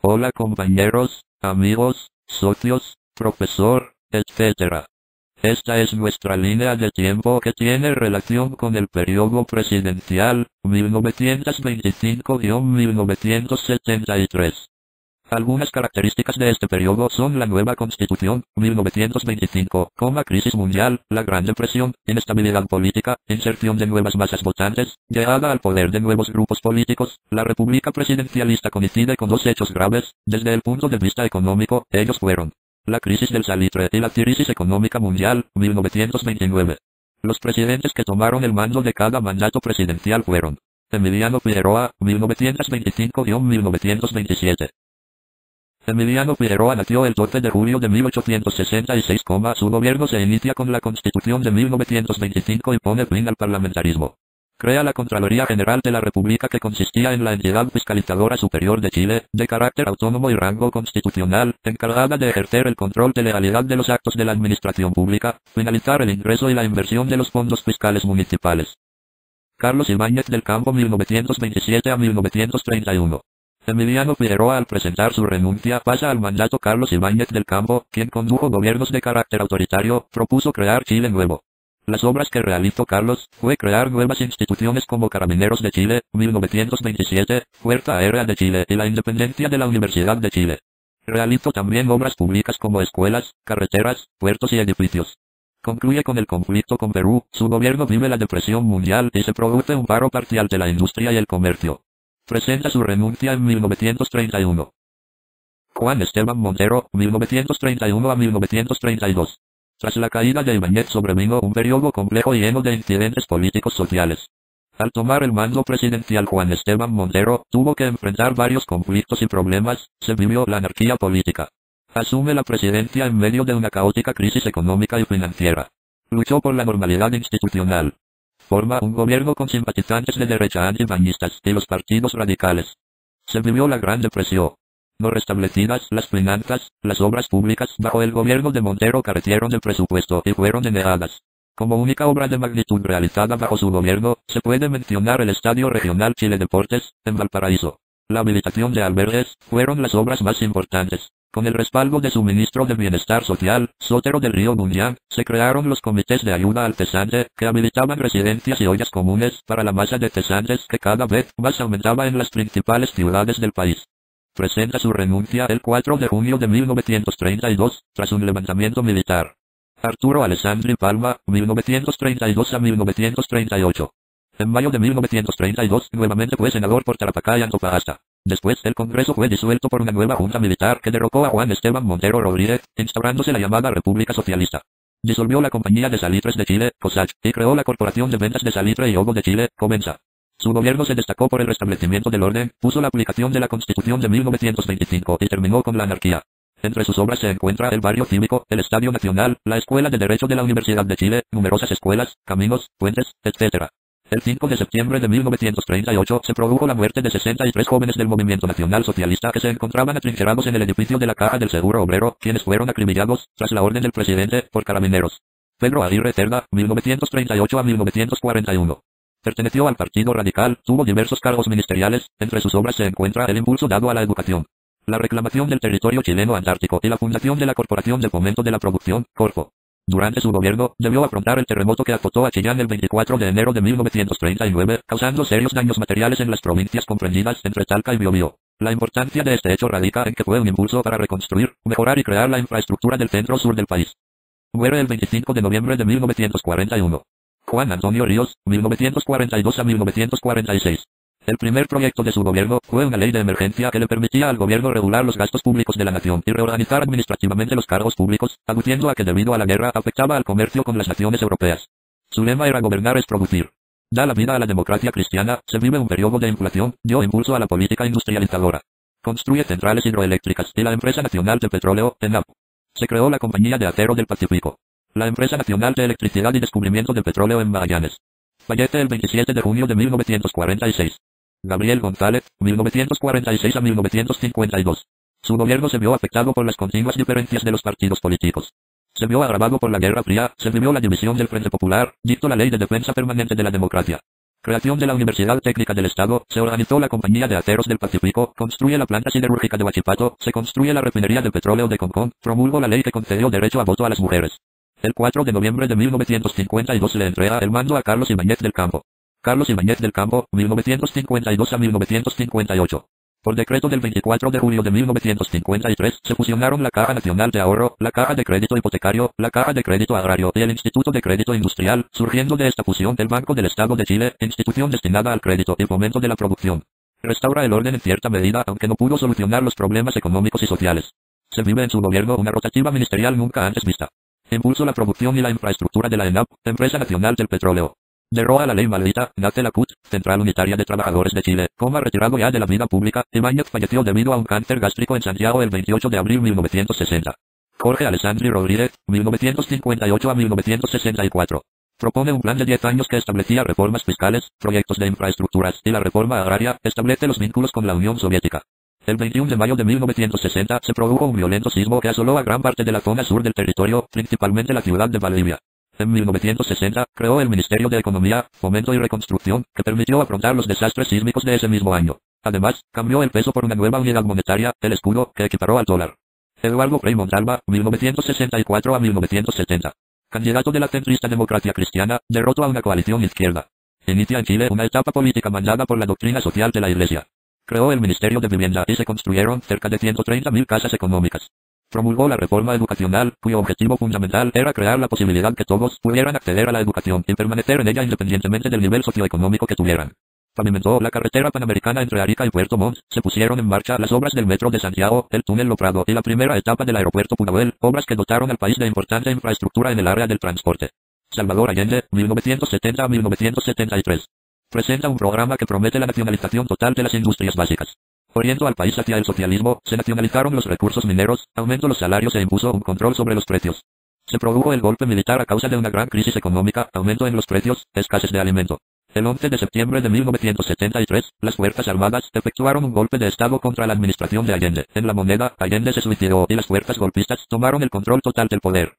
Hola compañeros, amigos, socios, profesor, etc. Esta es nuestra línea de tiempo que tiene relación con el periodo presidencial 1925-1973. Algunas características de este periodo son la nueva Constitución, 1925, crisis mundial, la Gran Depresión, inestabilidad política, inserción de nuevas masas votantes, llegada al poder de nuevos grupos políticos. La República presidencialista coincide con dos hechos graves, desde el punto de vista económico. Ellos fueron la crisis del salitre y la crisis económica mundial, 1929. Los presidentes que tomaron el mando de cada mandato presidencial fueron Emiliano Figueroa, 1925-1927. Emiliano Figueroa nació el 12 de julio de 1866, su gobierno se inicia con la Constitución de 1925 y pone fin al parlamentarismo. Crea la Contraloría General de la República, que consistía en la entidad fiscalizadora superior de Chile, de carácter autónomo y rango constitucional, encargada de ejercer el control de legalidad de los actos de la administración pública, finalizar el ingreso y la inversión de los fondos fiscales municipales. Carlos Ibáñez del Campo, 1927 a 1931. Emiliano Figueroa, al presentar su renuncia, pasa al mandato Carlos Ibáñez del Campo, quien condujo gobiernos de carácter autoritario. Propuso crear Chile nuevo. Las obras que realizó Carlos fue crear nuevas instituciones como Carabineros de Chile, 1927, Fuerza Aérea de Chile y la independencia de la Universidad de Chile. Realizó también obras públicas como escuelas, carreteras, puertos y edificios. Concluye con el conflicto con Perú. Su gobierno vive la depresión mundial y se produce un paro parcial de la industria y el comercio. Presenta su renuncia en 1931. Juan Esteban Montero, 1931 a 1932. Tras la caída de Ibáñez sobrevino un periodo complejo y lleno de incidentes políticos sociales. Al tomar el mando presidencial, Juan Esteban Montero tuvo que enfrentar varios conflictos y problemas. Se vivió la anarquía política. Asume la presidencia en medio de una caótica crisis económica y financiera. Luchó por la normalidad institucional. Forma un gobierno con simpatizantes de derecha antibañistas y los partidos radicales. Se vivió la Gran Depresión. No restablecidas las finanzas, las obras públicas bajo el gobierno de Montero carecieron de presupuesto y fueron denegadas. Como única obra de magnitud realizada bajo su gobierno, se puede mencionar el Estadio Regional Chile Deportes, en Valparaíso. La habilitación de albergues fueron las obras más importantes. Con el respaldo de su ministro de Bienestar Social, Sotero del Río Buñán, se crearon los comités de ayuda al cesante, que habilitaban residencias y ollas comunes para la masa de cesantes que cada vez más aumentaba en las principales ciudades del país. Presenta su renuncia el 4 de junio de 1932, tras un levantamiento militar. Arturo Alessandri Palma, 1932 a 1938. En mayo de 1932, nuevamente fue senador por Tarapacá y Antofagasta. Después, el Congreso fue disuelto por una nueva junta militar que derrocó a Juan Esteban Montero Rodríguez, instaurándose la llamada República Socialista. Disolvió la Compañía de Salitres de Chile, COSACH, y creó la Corporación de Ventas de Salitre y Ovo de Chile, COVENSA. Su gobierno se destacó por el restablecimiento del orden, puso la aplicación de la Constitución de 1925 y terminó con la anarquía. Entre sus obras se encuentra el Barrio Cívico, el Estadio Nacional, la Escuela de Derecho de la Universidad de Chile, numerosas escuelas, caminos, puentes, etc. El 5 de septiembre de 1938 se produjo la muerte de 63 jóvenes del Movimiento Nacional Socialista que se encontraban atrincherados en el edificio de la Caja del Seguro Obrero, quienes fueron acribillados, tras la orden del presidente, por carabineros. Pedro Aguirre Cerda, 1938 a 1941. Perteneció al Partido Radical, tuvo diversos cargos ministeriales. Entre sus obras se encuentra el impulso dado a la educación, la reclamación del territorio chileno antártico y la fundación de la Corporación de Fomento de la Producción, Corfo. Durante su gobierno, debió afrontar el terremoto que azotó a Chillán el 24 de enero de 1939, causando serios daños materiales en las provincias comprendidas entre Talca y Biobío. La importancia de este hecho radica en que fue un impulso para reconstruir, mejorar y crear la infraestructura del centro-sur del país. Muere el 25 de noviembre de 1941. Juan Antonio Ríos, 1942 a 1946. El primer proyecto de su gobierno fue una ley de emergencia que le permitía al gobierno regular los gastos públicos de la nación y reorganizar administrativamente los cargos públicos, aduciendo a que debido a la guerra afectaba al comercio con las naciones europeas. Su lema era gobernar es producir. Da la vida a la democracia cristiana, se vive un periodo de inflación, dio impulso a la política industrializadora. Construye centrales hidroeléctricas y la Empresa Nacional de Petróleo, ENAP. Se creó la Compañía de Acero del Pacífico. La Empresa Nacional de Electricidad y Descubrimiento de Petróleo en Magallanes. Fallece el 27 de junio de 1946. Gabriel González, 1946 a 1952. Su gobierno se vio afectado por las continuas diferencias de los partidos políticos. Se vio agravado por la Guerra Fría, se vivió la división del Frente Popular, dictó la Ley de Defensa Permanente de la Democracia. Creación de la Universidad Técnica del Estado, se organizó la Compañía de Aceros del Pacífico, construye la planta siderúrgica de Huachipato, se construye la refinería de petróleo de Concón, promulgó la ley que concedió derecho a voto a las mujeres. El 4 de noviembre de 1952 le entrega el mando a Carlos Ibáñez del Campo. Carlos Ibáñez del Campo, 1952 a 1958. Por decreto del 24 de julio de 1953, se fusionaron la Caja Nacional de Ahorro, la Caja de Crédito Hipotecario, la Caja de Crédito Agrario y el Instituto de Crédito Industrial, surgiendo de esta fusión el Banco del Estado de Chile, institución destinada al crédito y fomento de la producción. Restaura el orden en cierta medida, aunque no pudo solucionar los problemas económicos y sociales. Se vive en su gobierno una rotativa ministerial nunca antes vista. Impulso la producción y la infraestructura de la ENAP, Empresa Nacional del Petróleo. Deroga la ley maldita, nace la CUT, Central Unitaria de Trabajadores de Chile, retirado ya de la vida pública, Ibáñez falleció debido a un cáncer gástrico en Santiago el 28 de abril 1960. Jorge Alessandri Rodríguez, 1958 a 1964. Propone un plan de 10 años que establecía reformas fiscales, proyectos de infraestructuras y la reforma agraria, establece los vínculos con la Unión Soviética. El 21 de mayo de 1960 se produjo un violento sismo que asoló a gran parte de la zona sur del territorio, principalmente la ciudad de Valdivia. En 1960, creó el Ministerio de Economía, Fomento y Reconstrucción, que permitió afrontar los desastres sísmicos de ese mismo año. Además, cambió el peso por una nueva unidad monetaria, el escudo, que equiparó al dólar. Eduardo Frei Montalva, 1964 a 1970. Candidato de la centrista Democracia Cristiana, derrotó a una coalición izquierda. Inicia en Chile una etapa política mandada por la doctrina social de la Iglesia. Creó el Ministerio de Vivienda y se construyeron cerca de 130.000 casas económicas. Promulgó la reforma educacional, cuyo objetivo fundamental era crear la posibilidad que todos pudieran acceder a la educación y permanecer en ella independientemente del nivel socioeconómico que tuvieran. Pavimentó la carretera panamericana entre Arica y Puerto Montt, se pusieron en marcha las obras del Metro de Santiago, el túnel Lo Prado y la primera etapa del aeropuerto Pudahuel, obras que dotaron al país de importante infraestructura en el área del transporte. Salvador Allende, 1970 a 1973. Presenta un programa que promete la nacionalización total de las industrias básicas. Orientó al país hacia el socialismo, se nacionalizaron los recursos mineros, aumentó los salarios e impuso un control sobre los precios. Se produjo el golpe militar a causa de una gran crisis económica, aumento en los precios, escasez de alimento. El 11 de septiembre de 1973, las Fuerzas Armadas efectuaron un golpe de Estado contra la administración de Allende. En La Moneda, Allende se suicidó y las fuerzas golpistas tomaron el control total del poder.